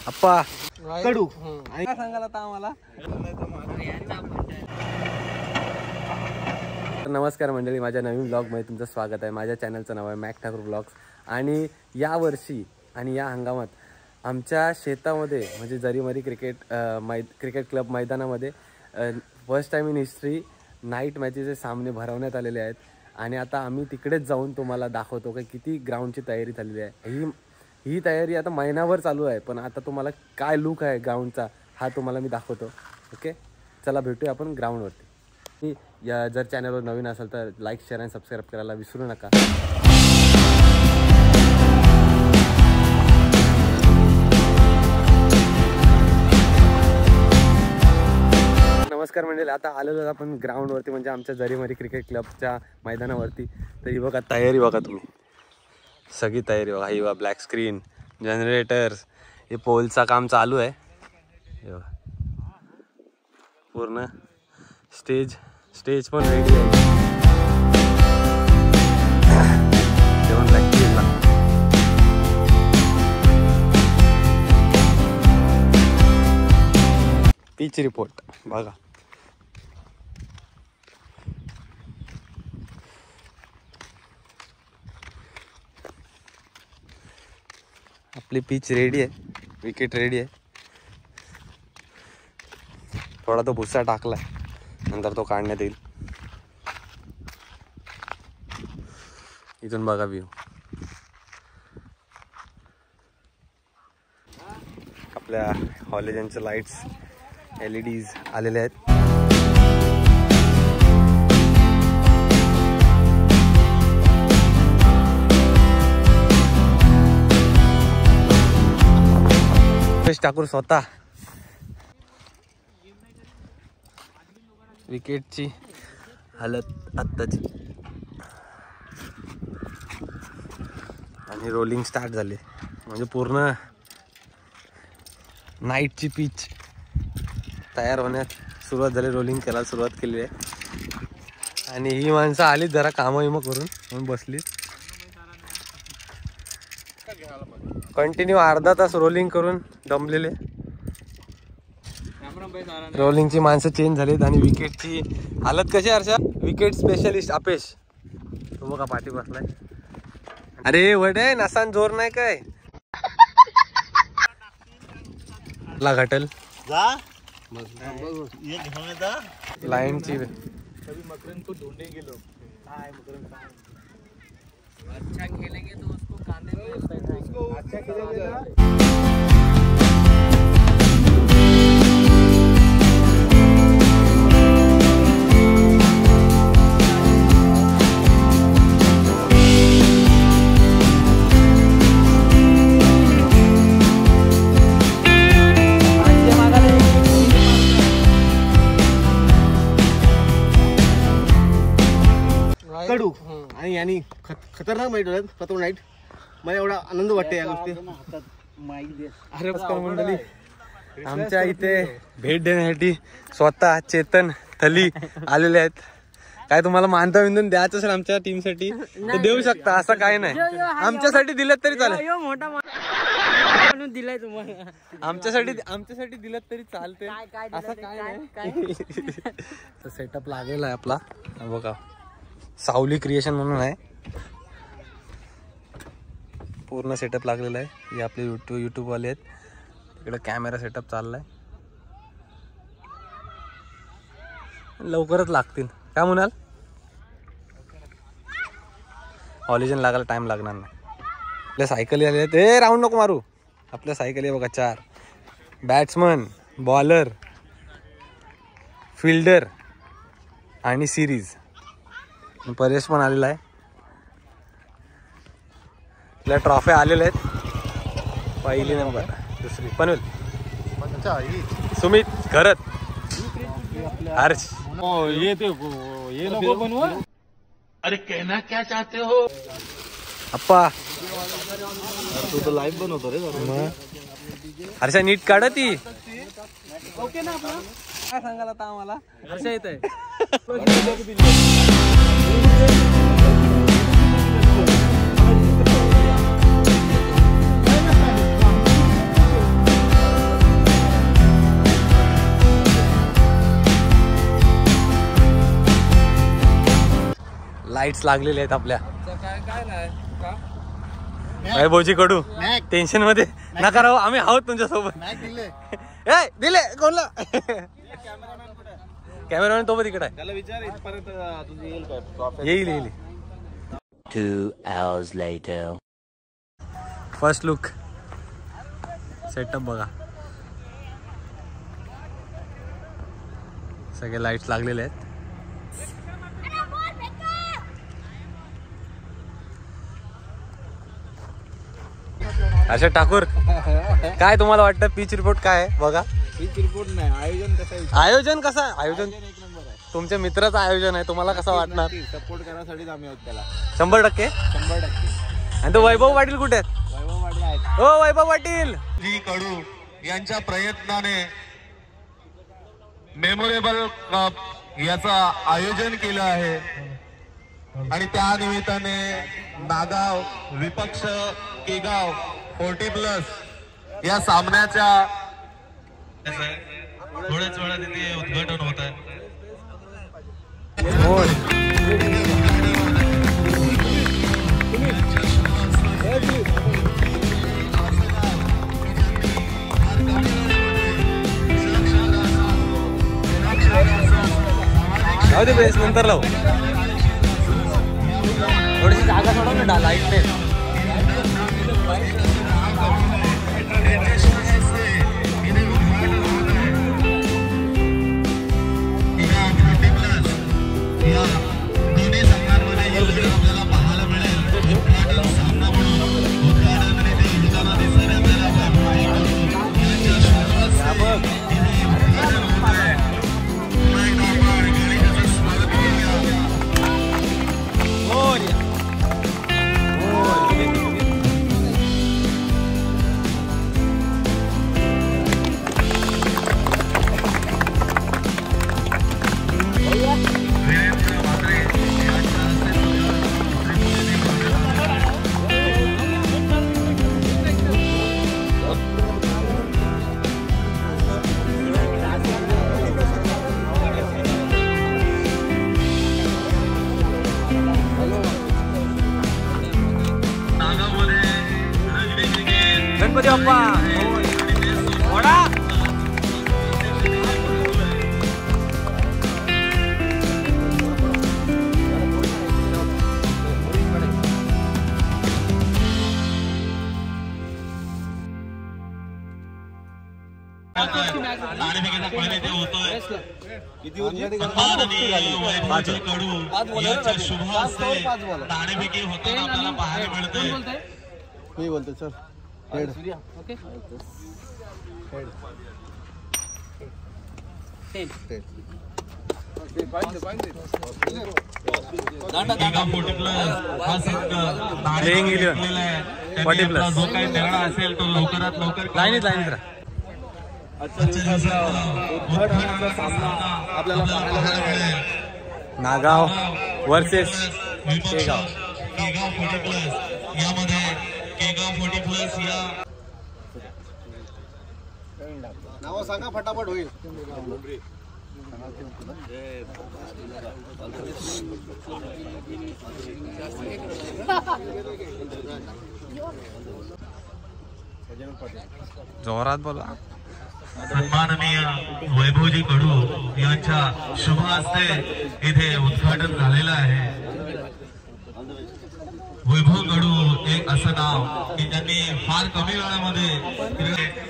अप्पा कडू आणि काय सांगाल आता आम्हाला. नमस्कार मंडळी, माझ्या नवीन ब्लॉगमध्ये तुमचं स्वागत आहे. माझ्या चॅनलचं नाव आहे मॅक ठाकूर ब्लॉग्स. आणि यावर्षी आणि या हंगामात आमच्या शेतामध्ये म्हणजे जरीमरी क्रिकेट क्लब मैदानामध्ये first time in history night मॅचेसचे सामने भरवण्यात आलेले आहेत. आणि आता आम्ही तिकडेच जाऊन तुम्हाला दाखवतो की किती ग्राउंडची तयारी झालेली आहे. ही तयारी आता महिनाभर चालू आहे, पण आता तुम्हाला काय लुक आहे ग्राउंडचा हा तुम्हाला मी दाखवतो. ओके, चला भेटूया आपण ग्राउंडवरती. जर चॅनलवर नवीन असेल तर लाईक, शेअर आणि सबस्क्राईब करायला विसरू नका. नमस्कार मंडळी, आता आलेलो आपण ग्राउंडवरती म्हणजे आमच्या जरीमरी क्रिकेट क्लबच्या मैदानावरती. तर ही बघा तयारी बघा तुम्ही, सगळी तयारी बघा. ही बघा ब्लॅक स्क्रीन, जनरेटर्स, हे पोलचा काम चालू आहे. पूर्ण स्टेज पण रेडी आहे. जेवण लागतील ना. पिच रिपोर्ट बघा. आपली पिच रेडी आहे, विकेट रेडी आहे. थोडा तो भुसा टाकलाय, नंतर तो काढण्यात येईल. इथून बघा व्ह्यू. आपल्या हॉलिजनच्या लाईट्स LEDs आलेले आहेत. ठाकूर स्वतः विकेटची हालत आत्ताची. आणि रोलिंग स्टार्ट झाले म्हणजे पूर्ण नाईटची पिच तयार होण्यात सुरुवात झाली. रोलिंग करायला सुरुवात केली आहे. आणि ही माणसं आली जरा कामं करून म्हणून बसली. कंटिन्यू अर्धा तास रोलिंग करून दमलेले. रोलिंगची माणसं चेंज झालीत. आणि विकेटची हालत कशी आहे हर्षा? विकेट स्पेशलिस्ट अपेश तो बघा पाठी बसलाय. अरे वडे नसान जोर नाही काय ला घटल लाईनची. अच्छा खेलेंगे तो उसको कांधे में अच्छा खेलेगा. कडू आणि यांनी खतरनाक माईट होतात. खतरनाक नाईट मला एवढा आनंद वाटते या गोष्टी. अरे मंडळी, आमच्या इथे भेट देण्यासाठी स्वतः चेतन थली आलेले आहेत. काय तुम्हाला मानता विंदून द्यायचं असेल आमच्या टीमसाठी तर देऊ शकता, असं काय नाही. आमच्यासाठी दिलं तरी चालेल. आमच्यासाठी दिलं तरी चालते, असं काय नाही. सेटअप लागलेला आहे आपला बघा. सावली क्रिएशन म्हणून आहे. पूर्ण सेटअप लागलेला आहे. हे आपले युट्यूब वाले आहेत. इकडे कॅमेरा सेटअप चाललाय. लवकरच लागतील काय म्हणाल? हॉलिजन लागायला टाइम लागणार नाही. आपल्या सायकली आले आहेत. ए राऊंड नको मारू. आपल्या सायकली बघा 4 बॅट्समन, बॉलर, फिल्डर आणि सिरीज. परेश पण आलेला आहे. आपल्या ट्रॉफ्या आलेल्या आहेत. पहिली नंबर, दुसरी पनवेल, सुमित घरत, हर्ष. ये नको बनवा. अरे कहना क्या चाहते हो अप्पा? तू तर लाईव्ह बनवतो रे. हर्षा नीट काढ ती. ओके ना आपला काय सांगाल आता आम्हाला? हर्षा येत आहे. लाईट्स लागलेले आहेत आपल्या वैभवजी कडू टेन्शन मध्ये नका राहू, आम्ही आहोत तुमच्या सोबत. दिले कोणला कॅमेरामॅन तो तिकडे आहे, त्याला विचार येईल येईल. 2 hours later. First look setup बघा, सगळे लाईट्स लागलेले आहेत. अच्छा ठाकूर, काय तुम्हाला वाटतं पिच रिपोर्ट काय आहे बघा? पिच रिपोर्ट नाही, आयोजन कसं आहे? आयोजन कसं आहे? आयोजन एक नंबर आहे. तुमच्या मित्राचं आयोजन आहे, तुम्हाला कसं वाटणार? सपोर्ट करण्यासाठीच आम्ही आहोत त्याला 100%. 100%. आणि तो वैभव पाटील कुठे आहेत? वैभव वाटला आहे. हो वैभव पाटील जी कडू यांच्या प्रयत्नाने मेमोरेबल कप याचा आयोजन केलं आहे आणि त्या निमित्ताने नागाव विपक्ष केगाव 40+ या सामन्याच्या थोड्याच वेळात तिथे उद्घाटन होत आहे. जाऊ दे बेस, नंतर लावू. थोडीशी जागा सोडव ना, लाईट नाही. दोन्ही संघांमध्ये आपल्याला पाहायला मिळेल. उद्घाटन सामना म्हणून उद्घाटन होताना दिसत गणपती बाप्पा ओढा. नाणेफेकी होताना आपल्याला पाहायला मिळते. मी बोलतो सर. ओके. प्लेइंग 40+ जो काही निर्णय असेल तो लवकरात लवकर लाईनीत राहा. आपल्याला पाहायला मिळेल. नागाव वर्सेस केगाव. केगाव 40+ यामध्ये केगाव 40+ या नाव सांगा फटाफट होईल. जोरात बोला. सन्माननीय वैभवजी कडू यांच्या शुभ हस्ते इथे उद्घाटन झालेलं आहे. वैभव कडू एक असं नाव की त्यांनी फार कमी वेळामध्ये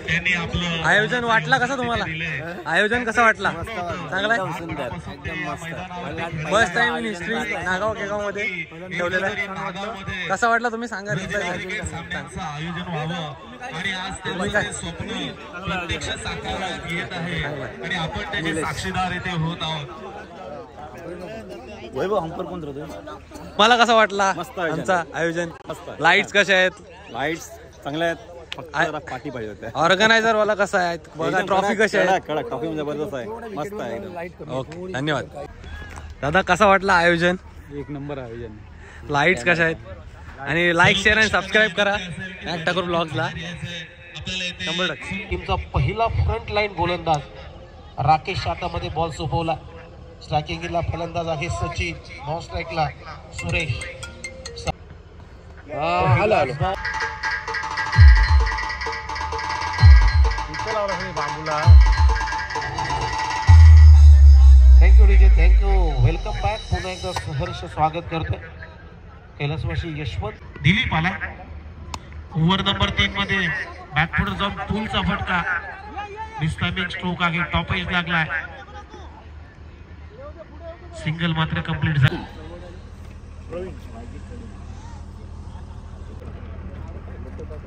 त्यांनी आपलं आयोजन वाटला कसं तुम्हाला? आयोजन कसं वाटला? चांगला आहे. First time in history Nagaon Kegaon मध्ये ठेवलेला आहे. कसा वाटला तुम्ही सांगा. आयोजन व्हावं आणि आज ते स्वप्न प्रत्यक्ष साकारात येत आहे आणि आपण त्याचे साक्षीदार इथे होत आहोत. वैभव हंपर कोण होतो? मला कसा वाटला आमचा आयोजन? लाईट्स कशा आहेत? लाईट्स चांगल्या आहेत, फक्त जरा पाठी पाहिजे होत्या. ऑर्गनायझर वाला कसा आहे बघा. ट्रॉफी कशी आहे? कडक ट्रॉफी जबरदस्त आहे, मस्त आहे एकदम. ओके धन्यवाद दादा. कसा वाटला आयोजन? एक नंबर आयोजन. लाईट्स कशा आहेत? आणि लाईक शेअर आणि सबस्क्राईब करा मॅक ठाकूर ब्लॉग्सला. 100%. टीमचा पहिला फ्रंट लाईन गोलंदाज राकेश हातामध्ये बॉल सोपवला. स्ट्रायकिंगला फलंदाज आहे सचिन, नॉन स्ट्राईकला Suresh. Thank you DJ, thank you. Welcome back. पुन्हा एकदा सहर्ष स्वागत करतोय कैलासवासी यशवंत. दिलीप आला ओव्हर नंबर 3 मध्ये बॅकफुट जाऊन पूलचा फटका. मिसटायमिंग स्ट्रोक आहे, टॉप एज लागलाय. सिंगल मात्र कंप्लीट झाला.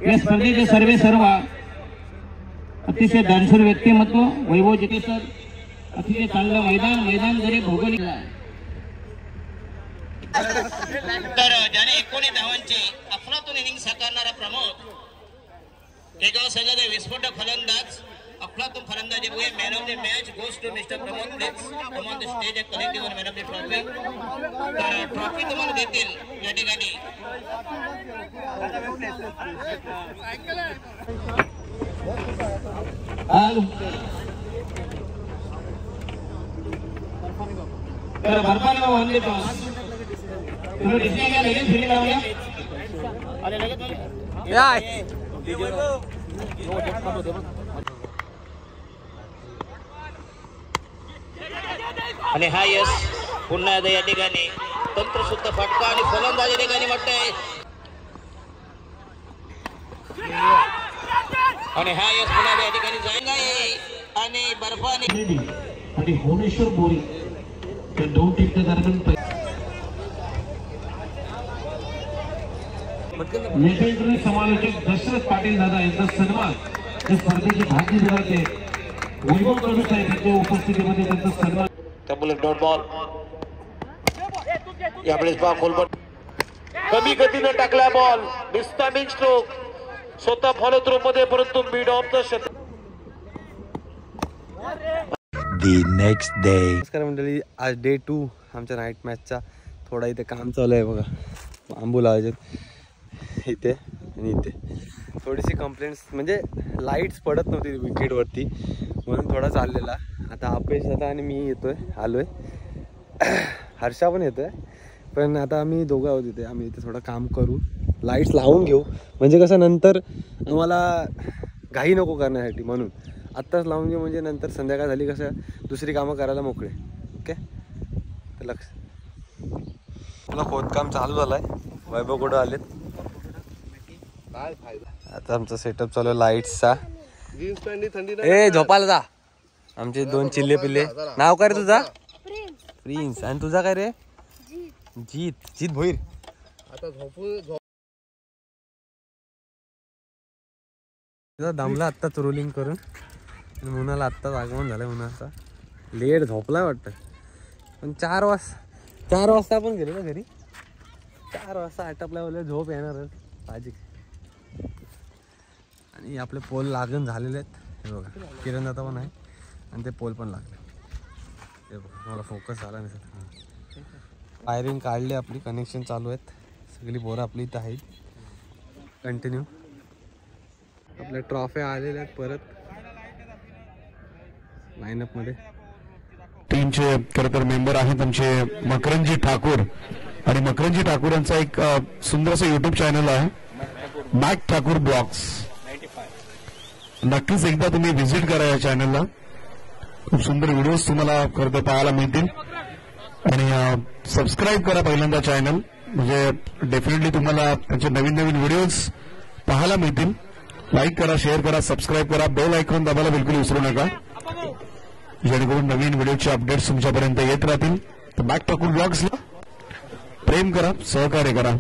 या स्पर्धेचे सर्व अतिशय दानशूर व्यक्तिमत्व वैभव जिते सर. अतिशय चांगलं मैदान जरी भौगोलिक आहे. तर ज्याने 19 धावांची अफलातून इनिंग साकारणारा प्रमोद तेगाव संघाचे विस्फोटक फलंदाज अफलातून फलंदाजी मुळे man of the match goes to mister Pramod प्लेक्स. Come on the stage a collective man of the trophy. तर ट्रॉफी तुम्हाला देतील या ठिकाणी तर बर्फाने वंदे टॉस तुम्ही डिस्प्ले लगेच फिरी लावूया. आणि हा यश पुन्हा एकदा या ठिकाणी तंत्रशुद्ध फटका आणि फलंदाज या ठिकाणी वाटतंय. आणि हा यश पुन्हा या ठिकाणी जाईल आणि बर्फाने आणि भुवनेश्वर बोरी या दोन टीमच्या दरम्यान लेटेंडरी समालोचक दशरथ पाटील दादा यांचा सन्मान या स्पर्धेचे भागीदाराचे वैभव कडू साहेब यांच्या उपस्थितीमध्ये त्यांचा सन्मान. त्यामुळे डॉट बॉल यावेळेस खोलपट कमी गतीने टाकला बॉल. मिसटायमिंग स्ट्रोक स्वतः फॉलो थ्रो मध्ये, परंतु मिड ऑफ द शतक. The next day. नमस्कार मंडळी, आज डे 2 आमच्या नाईट मॅचचा. थोडा इथे काम चालू आहे बघा, बांबू लावायचे इथे आणि इथे. थोडीशी कंप्लेंट्स म्हणजे लाईट्स पडत नव्हती विकेटवरती म्हणून थोडा चाललेला. आता अपेश दादा आणि मी आलोय हर्षा पण येतोय, पण आता आम्ही दोघं आहोत इथे. आम्ही इथे थोडं काम करू, लाईट्स लावून घेऊ म्हणजे कसं नंतर आम्हाला घाई नको करण्यासाठी, म्हणून आत्ताच लावून घेऊ म्हणजे नंतर संध्याकाळ झाली कसं दुसरी कामं करायला मोकळे. ओके, तर लक्ष. आपलं खोदकाम चालू झालं आहे. वैभव कुठं आलेत. आता आमचा सेटअप चालू आहे लाईट्सचा. ए झोपायला जा. आमचे 2 चिल्ले पिल्ले. नाव काय रे तुझा? प्रिन्स. आणि तुझा काय रे? जीत भोईर. आता दमला आत्ताच रोलिंग करून. मुनाला आत्ताच आगमन झालंय. मुनाचा लेट झोपलाय वाटतं, पण 4 वाजता आपण गेलो ना घरी. 4 वाजता आटपल्या बोलले झोप येणारच साहजिक. आणि आपले पोल लागून झालेले आहेत हे बघा. किरण दादा पण आहे आणि ते पोल पण लागले हे बघा. मला फोकस झाला नाही सर. वायरिंग काढली आपली, कनेक्शन चालू आहेत. सगळी बोरं आपली इथं आहेत. कंटिन्यू आपल्या ट्रॉफ्या आलेल्या आहेत परत लाईनअपमध्ये. टीमचे खरं तर मेंबर आहेत आमचे मकरंजी ठाकूर. आणि मकरंजी ठाकूर यांचा एक सुंदरसा युट्यूब चॅनल आहे, मॅक ठाकूर ब्लॉग्स. नक्कीच एकदा तुम्ही व्हिजिट करा या चॅनलला. खूप सुंदर व्हिडिओज तुम्हाला खरं तर पाहायला मिळतील. आणि सबस्क्राईब करा पहिल्यांदा चॅनल, म्हणजे डेफिनेटली तुम्हाला त्यांचे नवीन व्हिडिओज पाहायला मिळतील. लाईक करा, शेअर करा, सबस्क्राईब करा, बेल आयकॉन दाबायला बिलकुल विसरू नका, जेणेकरून नवीन व्हिडिओचे अपडेट्स तुमच्यापर्यंत येत राहतील. तर मॅक ठाकूर ब्लॉग्सला प्रेम करा, सहकार्य करा.